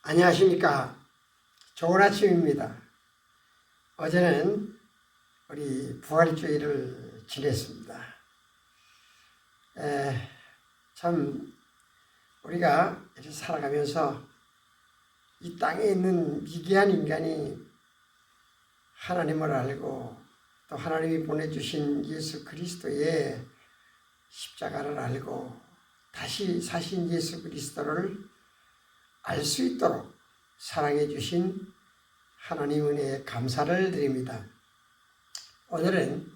안녕하십니까. 좋은 아침입니다. 어제는 우리 부활주의를 지냈습니다. 참 우리가 이렇게 살아가면서 이 땅에 있는 미개한 인간이 하나님을 알고 또 하나님이 보내주신 예수 그리스도의 십자가를 알고 다시 사신 예수 그리스도를 알 수 있도록 사랑해 주신 하나님 은혜에 감사를 드립니다. 오늘은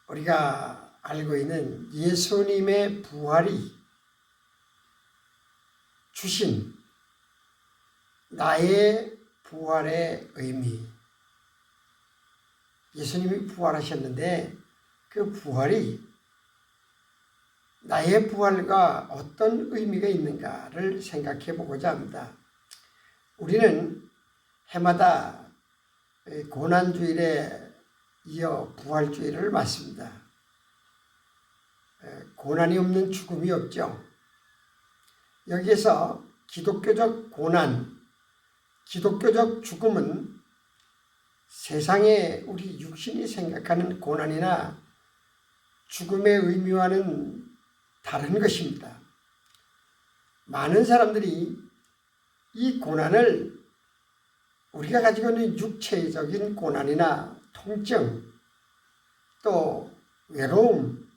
우리가 알고 있는 예수님의 부활이 주신 나의 부활의 의미, 예수님이 부활하셨는데 그 부활이 나의 부활과 어떤 의미가 있는가를 생각해 보고자 합니다. 우리는 해마다 고난주일에 이어 부활주일을 맞습니다. 고난이 없는 죽음이 없죠. 여기에서 기독교적 고난, 기독교적 죽음은 세상에 우리 육신이 생각하는 고난이나 죽음의 의미와는 다른 것입니다. 많은 사람들이 이 고난을 우리가 가지고 있는 육체적인 고난이나 통증, 또 외로움,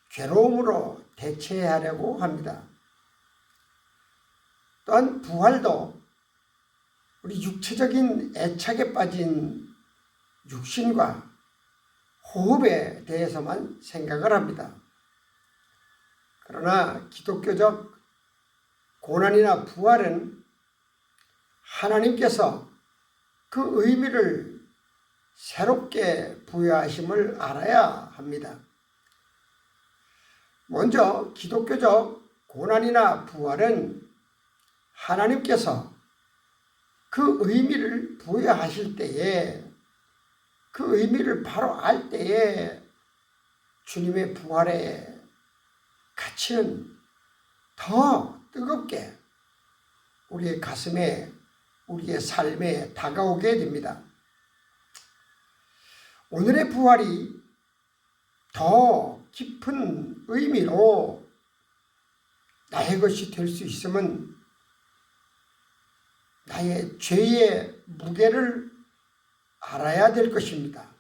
괴로움으로 대체하려고 합니다. 또한 부활도 우리 육체적인 애착에 빠진 육신과 호흡에 대해서만 생각을 합니다. 그러나 기독교적 고난이나 부활은 하나님께서 그 의미를 새롭게 부여하심을 알아야 합니다. 먼저 기독교적 고난이나 부활은 하나님께서 그 의미를 부여하실 때에 그 의미를 바로 알 때에 주님의 부활의 가치는 더 뜨겁게 우리의 가슴에, 우리의 삶에 다가오게 됩니다. 오늘의 부활이 더 깊은 의미로 나의 것이 될 수 있으면 나의 죄의 무게를 알아야 될 것입니다.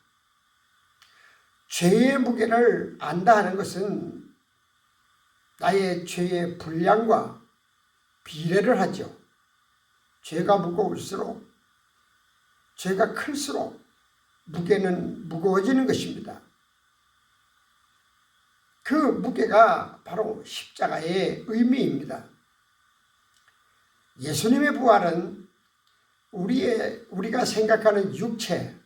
죄의 무게를 안다 하는 것은 나의 죄의 분량과 비례를 하죠. 죄가 무거울수록, 죄가 클수록 무게는 무거워지는 것입니다. 그 무게가 바로 십자가의 의미입니다. 예수님의 부활은 우리가 생각하는 육체,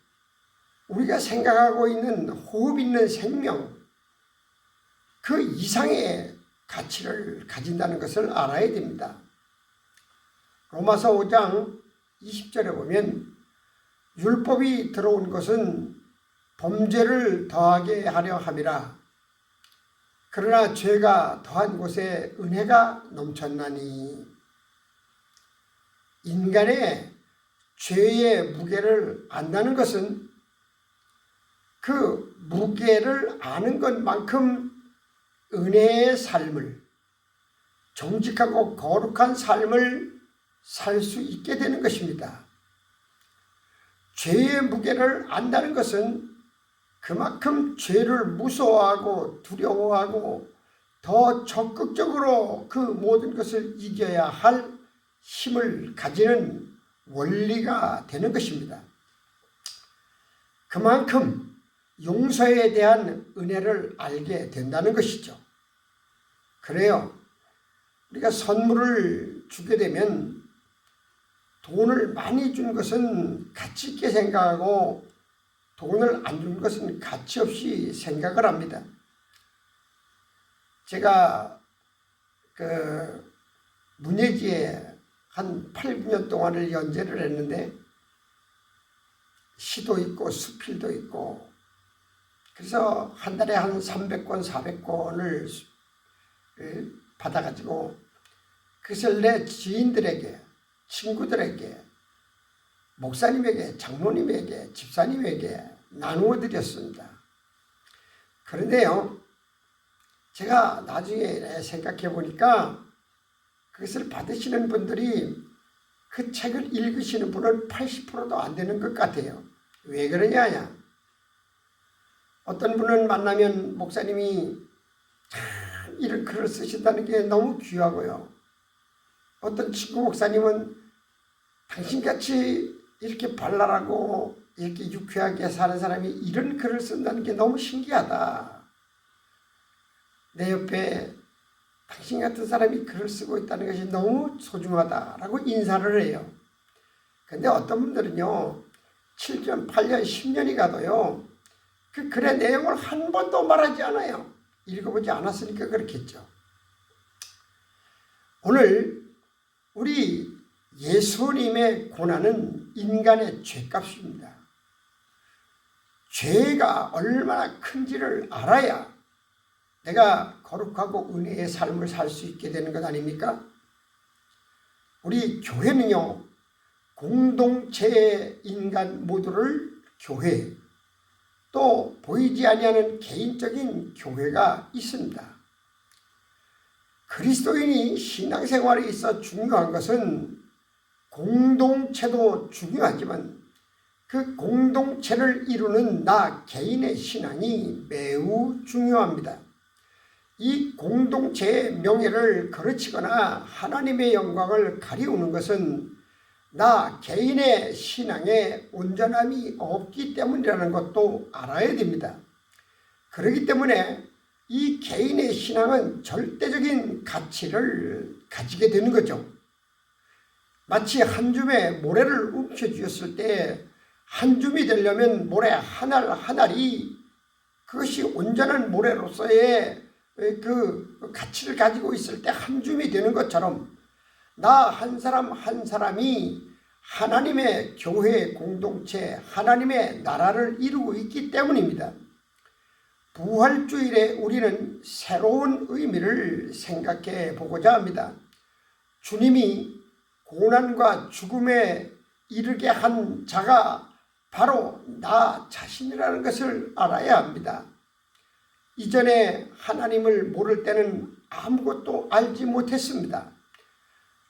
우리가 생각하고 있는 호흡 있는 생명, 그 이상의 가치를 가진다는 것을 알아야 됩니다. 로마서 5장 20절에 보면 율법이 들어온 것은 범죄를 더하게 하려 함이라. 그러나 죄가 더한 곳에 은혜가 넘쳤나니. 인간의 죄의 무게를 안다는 것은 그 무게를 아는 것만큼 은혜의 삶을, 정직하고 거룩한 삶을 살 수 있게 되는 것입니다. 죄의 무게를 안다는 것은 그만큼 죄를 무서워하고 두려워하고 더 적극적으로 그 모든 것을 이겨야 할 힘을 가지는 원리가 되는 것입니다. 그만큼 용서에 대한 은혜를 알게 된다는 것이죠. 그래요. 우리가 선물을 주게 되면 돈을 많이 준 것은 가치 있게 생각하고 돈을 안 준 것은 가치 없이 생각을 합니다. 제가 문예지에 한 8, 9년 동안을 연재를 했는데 시도 있고 수필도 있고 그래서 한 달에 한 300권, 400권을 받아가지고 그것을 내 지인들에게 친구들에게, 목사님에게, 장로님에게, 집사님에게 나누어 드렸습니다. 그런데요, 제가 나중에 생각해 보니까 그것을 받으시는 분들이 그 책을 읽으시는 분은 80%도 안 되는 것 같아요. 왜 그러냐? 어떤 분은 만나면 목사님이 참 이런 글을 쓰신다는 게 너무 귀하고요. 어떤 친구 목사님은 당신같이 이렇게 발랄하고 이렇게 유쾌하게 사는 사람이 이런 글을 쓴다는 게 너무 신기하다. 내 옆에 당신 같은 사람이 글을 쓰고 있다는 것이 너무 소중하다라고 인사를 해요. 근데 어떤 분들은요, 7년, 8년, 10년이 가도요, 그 글의 내용을 한 번도 말하지 않아요. 읽어보지 않았으니까 그렇겠죠. 오늘 우리 예수님의 고난은 인간의 죄값입니다. 죄가 얼마나 큰지를 알아야 내가 거룩하고 은혜의 삶을 살 수 있게 되는 것 아닙니까? 우리 교회는요, 공동체의 인간 모두를 교회, 또 보이지 아니하는 개인적인 교회가 있습니다. 그리스도인이 신앙생활에 있어 중요한 것은 공동체도 중요하지만 그 공동체를 이루는 나 개인의 신앙이 매우 중요합니다. 이 공동체의 명예를 거르치거나 하나님의 영광을 가리우는 것은 나 개인의 신앙에 온전함이 없기 때문이라는 것도 알아야 됩니다. 그렇기 때문에 이 개인의 신앙은 절대적인 가치를 가지게 되는 거죠. 마치 한 줌의 모래를 움켜쥐었을 때 한 줌이 되려면 모래 한 알 한 알이 그것이 온전한 모래로서의 그 가치를 가지고 있을 때 한 줌이 되는 것처럼 나 한 사람 한 사람이 하나님의 교회 공동체, 하나님의 나라를 이루고 있기 때문입니다. 부활주일에 우리는 새로운 의미를 생각해 보고자 합니다. 주님이 고난과 죽음에 이르게 한 자가 바로 나 자신이라는 것을 알아야 합니다. 이전에 하나님을 모를 때는 아무것도 알지 못했습니다.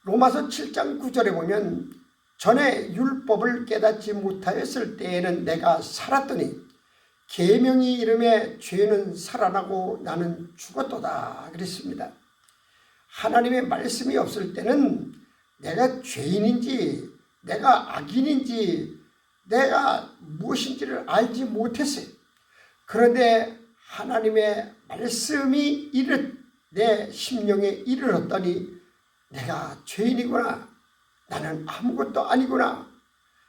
로마서 7장 9절에 보면 전에 율법을 깨닫지 못하였을 때에는 내가 살았더니 계명이 이름에 죄는 살아나고 나는 죽었도다 그랬습니다. 하나님의 말씀이 없을 때는 내가 죄인인지 내가 악인인지 내가 무엇인지를 알지 못했어요. 그런데 하나님의 말씀이 내 심령에 이르렀더니 내가 죄인이구나, 나는 아무것도 아니구나,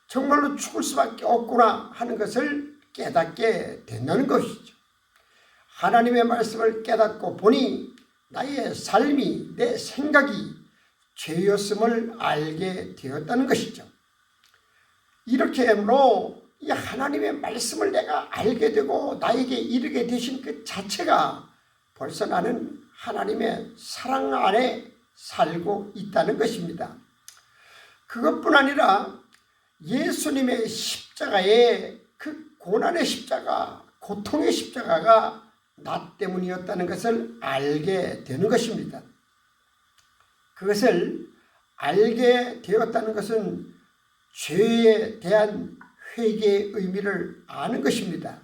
정말로 죽을 수밖에 없구나 하는 것을 깨닫게 된다는 것이죠. 하나님의 말씀을 깨닫고 보니 나의 삶이, 내 생각이 죄였음을 알게 되었다는 것이죠. 이렇게 함으로 이 하나님의 말씀을 내가 알게 되고 나에게 이르게 되신 그 자체가 벌써 나는 하나님의 사랑 안에 살고 있다는 것입니다. 그것뿐 아니라 예수님의 십자가의 그 고난의 십자가, 고통의 십자가가 나 때문이었다는 것을 알게 되는 것입니다. 그것을 알게 되었다는 것은 죄에 대한 회개의 의미를 아는 것입니다.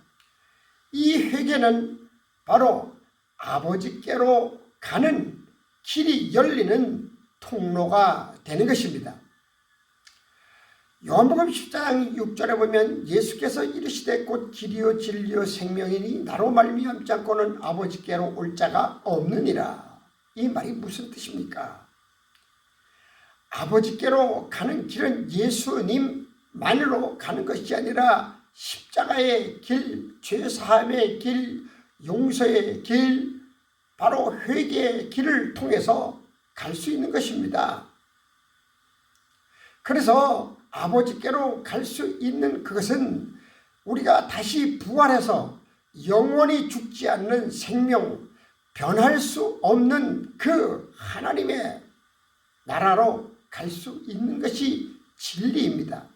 이 회개는 바로 아버지께로 가는 길이 열리는 통로가 되는 것입니다. 요한복음 10장 6절에 보면 예수께서 이르시되 곧 길이요 진리요 생명이니 나로 말미암지 않고는 아버지께로 올 자가 없느니라. 이 말이 무슨 뜻입니까? 아버지께로 가는 길은 예수님만으로 가는 것이 아니라 십자가의 길, 죄사함의 길, 용서의 길, 바로 회개의 길을 통해서 갈 수 있는 것입니다. 그래서 아버지께로 갈 수 있는 그것은 우리가 다시 부활해서 영원히 죽지 않는 생명, 변할 수 없는 그 하나님의 나라로 갈 수 있는 것이 진리입니다.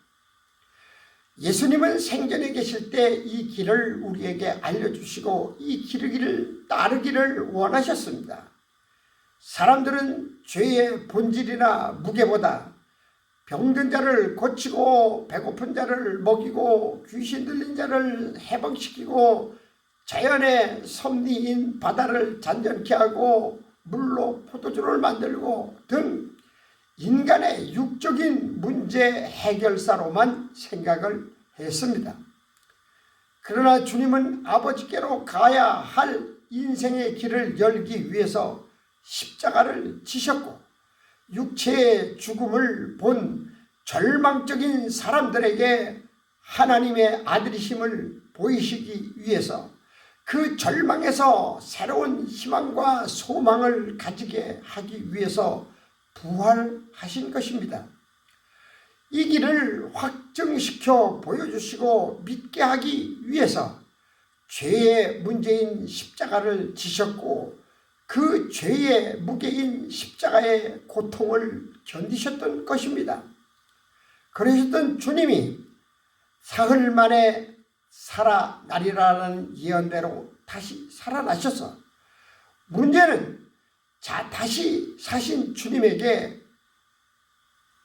예수님은 생전에 계실 때 이 길을 우리에게 알려주시고 이 길을 따르기를 원하셨습니다. 사람들은 죄의 본질이나 무게보다 병든 자를 고치고 배고픈 자를 먹이고 귀신 들린 자를 해방시키고 자연의 섭리인 바다를 잔잔케 하고 물로 포도주를 만들고 등 인간의 육적인 문제 해결사로만 생각을 했습니다. 그러나 주님은 아버지께로 가야 할 인생의 길을 열기 위해서 십자가를 지셨고 육체의 죽음을 본 절망적인 사람들에게 하나님의 아들이심을 보이시기 위해서 그 절망에서 새로운 희망과 소망을 가지게 하기 위해서 부활하신 것입니다. 이 길을 확증시켜 보여주시고 믿게 하기 위해서 죄의 문제인 십자가를 지셨고 그 죄의 무게인 십자가의 고통을 견디셨던 것입니다. 그러셨던 주님이 사흘 만에 살아나리라는 예언대로 다시 살아나셔서 문제는 다시 사신 주님에게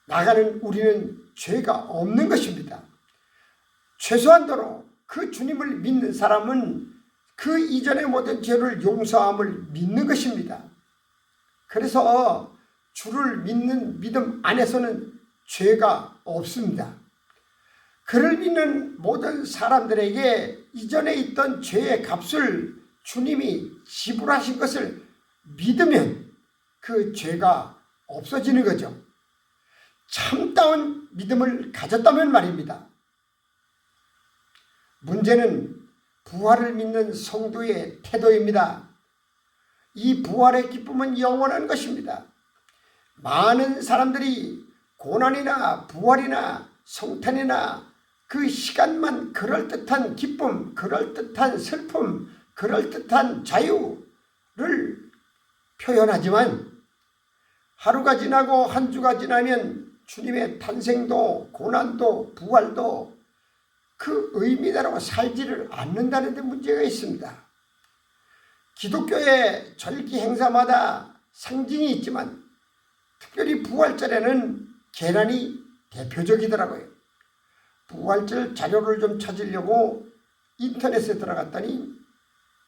나가는 우리는 죄가 없는 것입니다. 최소한도로 그 주님을 믿는 사람은 그 이전의 모든 죄를 용서함을 믿는 것입니다. 그래서 주를 믿는 믿음 안에서는 죄가 없습니다. 그를 믿는 모든 사람들에게 이전에 있던 죄의 값을 주님이 지불하신 것을 믿으면 그 죄가 없어지는 거죠. 참다운 믿음을 가졌다면 말입니다. 문제는 부활을 믿는 성도의 태도입니다. 이 부활의 기쁨은 영원한 것입니다. 많은 사람들이 고난이나 부활이나 성탄이나 그 시간만 그럴듯한 기쁨, 그럴듯한 슬픔, 그럴듯한 자유를 표현하지만 하루가 지나고 한 주가 지나면 주님의 탄생도 고난도 부활도 그 의미대로 살지를 않는다는 데 문제가 있습니다. 기독교의 절기 행사마다 상징이 있지만 특별히 부활절에는 계란이 대표적이더라고요. 부활절 자료를 좀 찾으려고 인터넷에 들어갔더니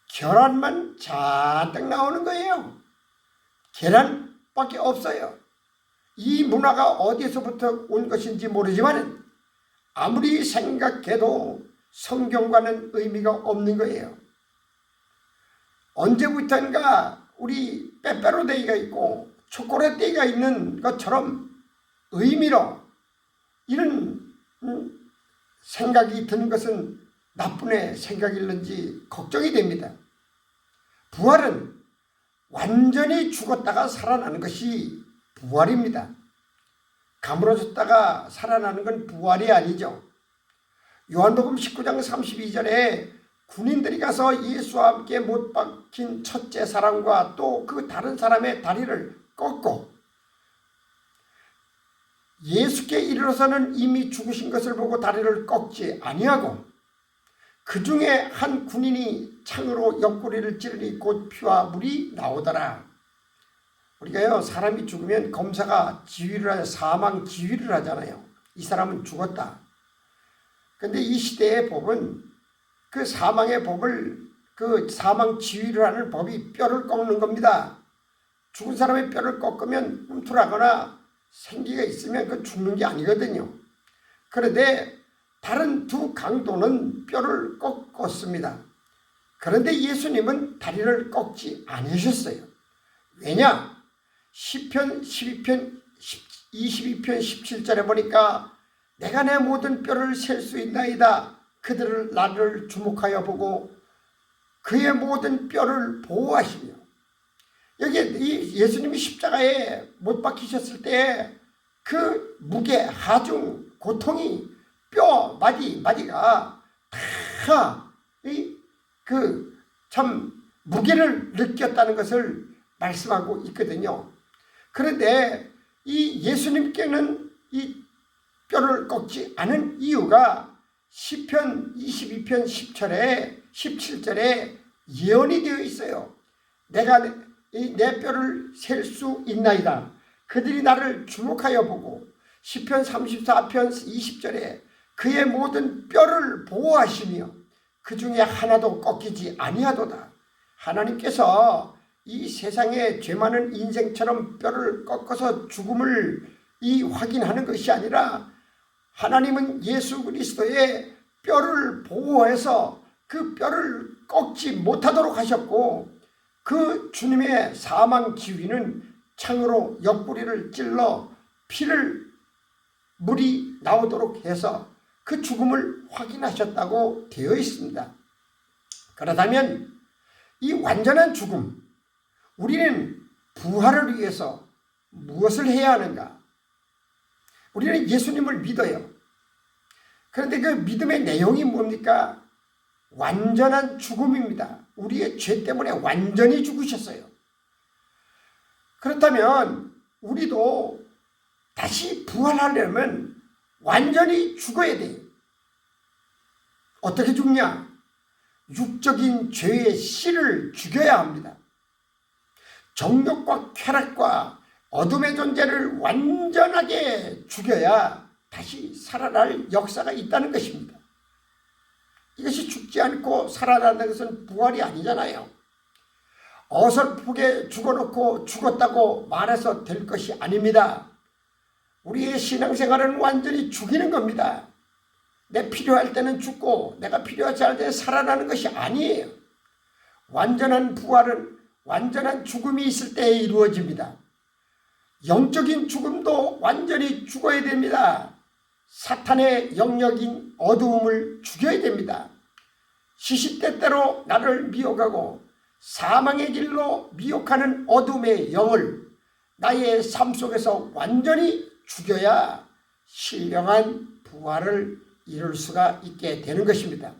계란만 잔뜩 나오는 거예요. 계란밖에 없어요. 이 문화가 어디서부터 온 것인지 모르지만 아무리 생각해도 성경과는 의미가 없는 거예요. 언제부턴가 우리 빼빼로데이가 있고 초콜릿데이가 있는 것처럼 의미로 이런 생각이 드는 것은 나쁜 애 생각일는지 걱정이 됩니다. 부활은 완전히 죽었다가 살아나는 것이 부활입니다. 가물어졌다가 살아나는 건 부활이 아니죠. 요한복음 19장 32절에 군인들이 가서 예수와 함께 못 박힌 첫째 사람과 또 그 다른 사람의 다리를 꺾고 예수께 이르러서는 이미 죽으신 것을 보고 다리를 꺾지 아니하고 그 중에 한 군인이 창으로 옆구리를 찌르니 곧 피와 물이 나오더라. 우리가요, 사람이 죽으면 검사가 지휘를 하잖아요. 사망 지휘를 하잖아요. 이 사람은 죽었다. 근데 이 시대의 법은 그 사망의 법을, 그 사망 지휘를 하는 법이 뼈를 꺾는 겁니다. 죽은 사람의 뼈를 꺾으면 꿈틀하거나 생기가 있으면 그 죽는 게 아니거든요. 그런데 다른 두 강도는 뼈를 꺾었습니다. 그런데 예수님은 다리를 꺾지 않으셨어요. 왜냐? 시편 22편 17절에 보니까 내가 내 모든 뼈를 셀 수 있나이다. 그들을 나를 주목하여 보고 그의 모든 뼈를 보호하시며, 여기 이 예수님이 십자가에 못 박히셨을 때 그 무게, 하중, 고통이 뼈 마디가 다 그 참 무게를 느꼈다는 것을 말씀하고 있거든요. 그런데 이 예수님께는 이 뼈를 꺾지 않은 이유가 시편 22편 10절에 17절에 예언이 되어 있어요. 내가 내 뼈를 셀 수 있나이다. 그들이 나를 주목하여 보고 시편 34편 20절에 그의 모든 뼈를 보호하시며 그 중에 하나도 꺾이지 아니하도다. 하나님께서 이 세상에 죄 많은 인생처럼 뼈를 꺾어서 죽음을 확인하는 것이 아니라 하나님은 예수 그리스도의 뼈를 보호해서 그 뼈를 꺾지 못하도록 하셨고 그 주님의 사망 지위는 창으로 옆구리를 찔러 물이 나오도록 해서 그 죽음을 확인하셨다고 되어 있습니다. 그렇다면 이 완전한 죽음, 우리는 부활을 위해서 무엇을 해야 하는가? 우리는 예수님을 믿어요. 그런데 그 믿음의 내용이 뭡니까? 완전한 죽음입니다. 우리의 죄 때문에 완전히 죽으셨어요. 그렇다면 우리도 다시 부활하려면 완전히 죽어야 돼요. 어떻게 죽냐? 육적인 죄의 씨를 죽여야 합니다. 정욕과 쾌락과 어둠의 존재를 완전하게 죽여야 다시 살아날 역사가 있다는 것입니다. 이것이 죽지 않고 살아나는 것은 부활이 아니잖아요. 어설프게 죽어놓고 죽었다고 말해서 될 것이 아닙니다. 우리의 신앙생활은 완전히 죽이는 겁니다. 내 필요할 때는 죽고 내가 필요하지 않을 때 살아나는 것이 아니에요. 완전한 부활은 완전한 죽음이 있을 때에 이루어집니다. 영적인 죽음도 완전히 죽어야 됩니다. 사탄의 영역인 어두움을 죽여야 됩니다. 시시때때로 나를 미혹하고 사망의 길로 미혹하는 어둠의 영을 나의 삶 속에서 완전히 죽여야 신령한 부활을 이룰 수가 있게 되는 것입니다.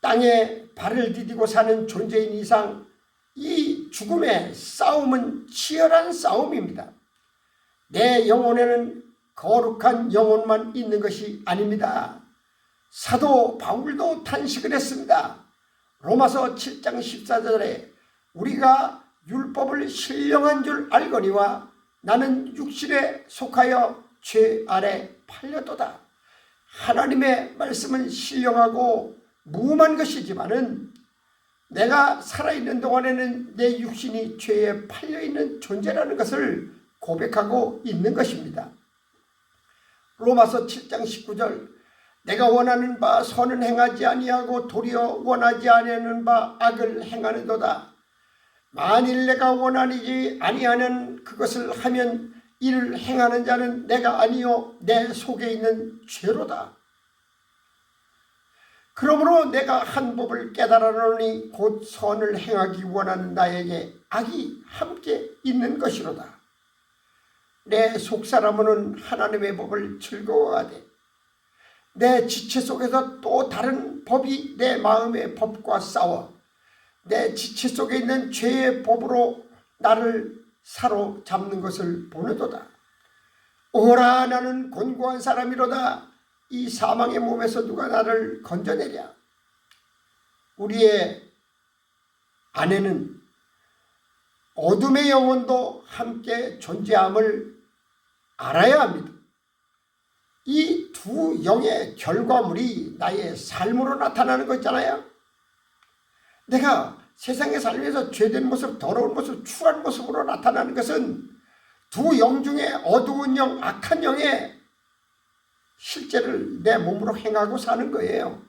땅에 발을 디디고 사는 존재인 이상 이 죽음의 싸움은 치열한 싸움입니다. 내 영혼에는 거룩한 영혼만 있는 것이 아닙니다. 사도 바울도 탄식을 했습니다. 로마서 7장 14절에 우리가 율법을 신령한 줄 알거니와 나는 육신에 속하여 죄 아래 팔려도다. 하나님의 말씀은 신령하고 무음한 것이지만은 내가 살아있는 동안에는 내 육신이 죄에 팔려있는 존재라는 것을 고백하고 있는 것입니다. 로마서 7장 19절 내가 원하는 바 선은 행하지 아니하고 도리어 원하지 아니하는 바 악을 행하는도다. 만일 내가 원하지 아니하는 그것을 하면 이를 행하는 자는 내가 아니요 내 속에 있는 죄로다. 그러므로 내가 한 법을 깨달아노니 곧 선을 행하기 원하는 나에게 악이 함께 있는 것이로다. 내 속사람은 하나님의 법을 즐거워하되 내 지체 속에서 또 다른 법이 내 마음의 법과 싸워 내 지체 속에 있는 죄의 법으로 나를 사로잡는 것을 보는도다. 오라 나는 곤고한 사람이로다. 이 사망의 몸에서 누가 나를 건져내랴. 우리의 안에는 어둠의 영혼도 함께 존재함을 알아야 합니다. 이 두 영의 결과물이 나의 삶으로 나타나는 거 있잖아요. 내가 세상에 살면서 죄된 모습, 더러운 모습, 추한 모습으로 나타나는 것은 두 영 중에 어두운 영, 악한 영의 실제를 내 몸으로 행하고 사는 거예요.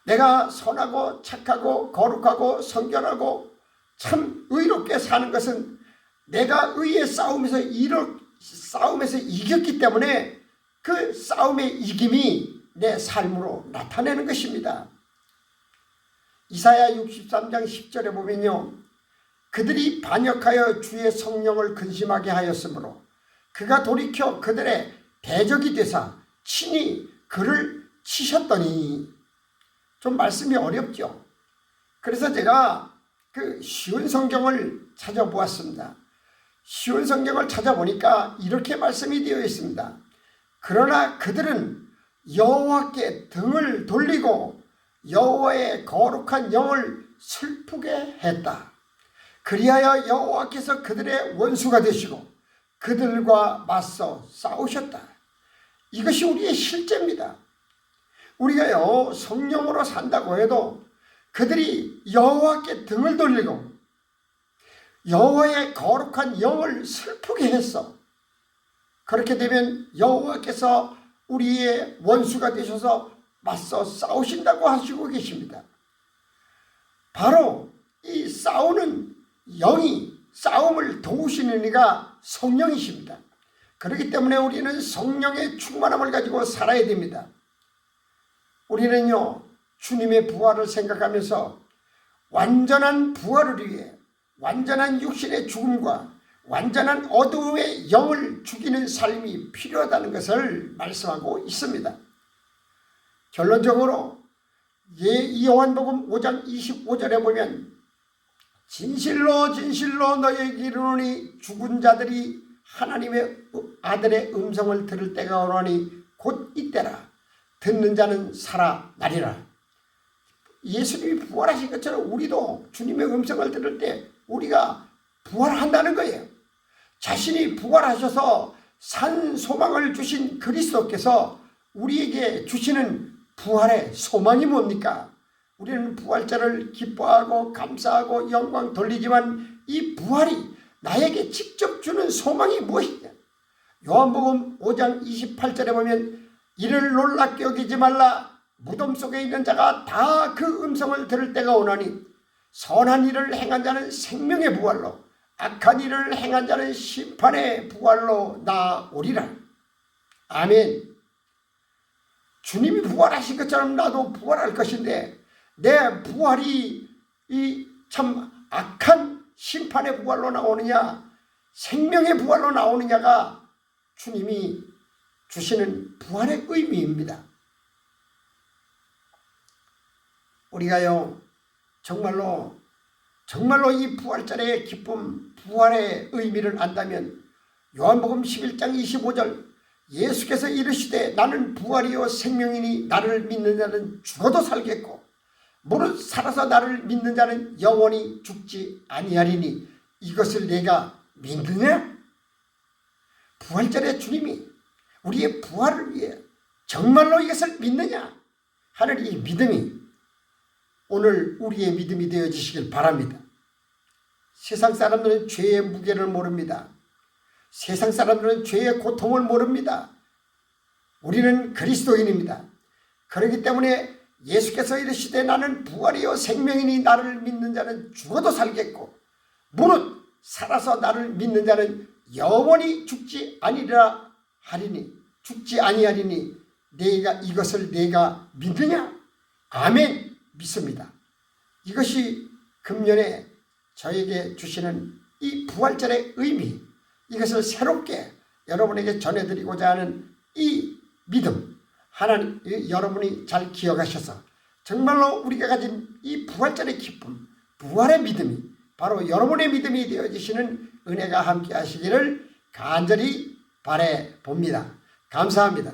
내가 선하고 착하고 거룩하고 성결하고 참 의롭게 사는 것은 내가 의의 싸움에서 이겼기 때문에 그 싸움의 이김이 내 삶으로 나타내는 것입니다. 이사야 63장 10절에 보면요. 그들이 반역하여 주의 성령을 근심하게 하였으므로 그가 돌이켜 그들의 대적이 되사 친히 그를 치셨더니. 좀 말씀이 어렵죠. 그래서 제가 그 쉬운 성경을 찾아보았습니다. 쉬운 성경을 찾아보니까 이렇게 말씀이 되어 있습니다. 그러나 그들은 여호와께 등을 돌리고 여호와의 거룩한 영을 슬프게 했다. 그리하여 여호와께서 그들의 원수가 되시고 그들과 맞서 싸우셨다. 이것이 우리의 실제입니다. 우리가요 성령으로 산다고 해도 그들이 여호와께 등을 돌리고 여호와의 거룩한 영을 슬프게 했어. 그렇게 되면 여호와께서 우리의 원수가 되셔서 맞서 싸우신다고 하시고 계십니다. 바로 이 싸우는 영이 싸움을 도우시는 이가 성령이십니다. 그렇기 때문에 우리는 성령의 충만함을 가지고 살아야 됩니다. 우리는요 주님의 부활을 생각하면서 완전한 부활을 위해 완전한 육신의 죽음과 완전한 어두움의 영을 죽이는 삶이 필요하다는 것을 말씀하고 있습니다. 결론적으로 요한복음 5장 25절에 보면 진실로 진실로 너희에게 이르노니 죽은 자들이 하나님의 아들의 음성을 들을 때가 오노니 곧 이때라. 듣는 자는 살아나리라. 예수님이 부활하신 것처럼 우리도 주님의 음성을 들을 때 우리가 부활한다는 거예요. 자신이 부활하셔서 산 소망을 주신 그리스도께서 우리에게 주시는 부활의 소망이 뭡니까? 우리는 부활절을 기뻐하고 감사하고 영광 돌리지만 이 부활이 나에게 직접 주는 소망이 무엇이냐? 요한복음 5장 28절에 보면 이를 놀랍게 여기지 말라. 무덤 속에 있는 자가 다 그 음성을 들을 때가 오나니 선한 일을 행한 자는 생명의 부활로 악한 일을 행한 자는 심판의 부활로 나오리라. 아멘. 주님이 부활하신 것처럼 나도 부활할 것인데 내 부활이 이 참 악한 심판의 부활로 나오느냐 생명의 부활로 나오느냐가 주님이 주시는 부활의 의미입니다. 우리가요 정말로 이 부활절의 기쁨 부활의 의미를 안다면 요한복음 11장 25절 예수께서 이르시되 나는 부활이요 생명이니 나를 믿는 자는 죽어도 살겠고 무릇 살아서 나를 믿는 자는 영원히 죽지 아니하리니 이것을 내가 믿느냐? 부활절에 주님이 우리의 부활을 위해 정말로 이것을 믿느냐 하는 이 믿음이 오늘 우리의 믿음이 되어지시길 바랍니다. 세상 사람들은 죄의 무게를 모릅니다. 세상 사람들은 죄의 고통을 모릅니다. 우리는 그리스도인입니다. 그렇기 때문에 예수께서 이르시되 나는 부활이요 생명이니 나를 믿는 자는 죽어도 살겠고 무릇 살아서 나를 믿는 자는 영원히 죽지 아니하리니 이것을 내가 믿느냐? 아멘. 믿습니다. 이것이 금년에 저에게 주시는 이 부활절의 의미, 이것을 새롭게 여러분에게 전해드리고자 하는 이 믿음, 하나님 여러분이 잘 기억하셔서 정말로 우리가 가진 이 부활절의 기쁨, 부활의 믿음이 바로 여러분의 믿음이 되어지시는 은혜가 함께 하시기를 간절히 바라봅니다. 감사합니다.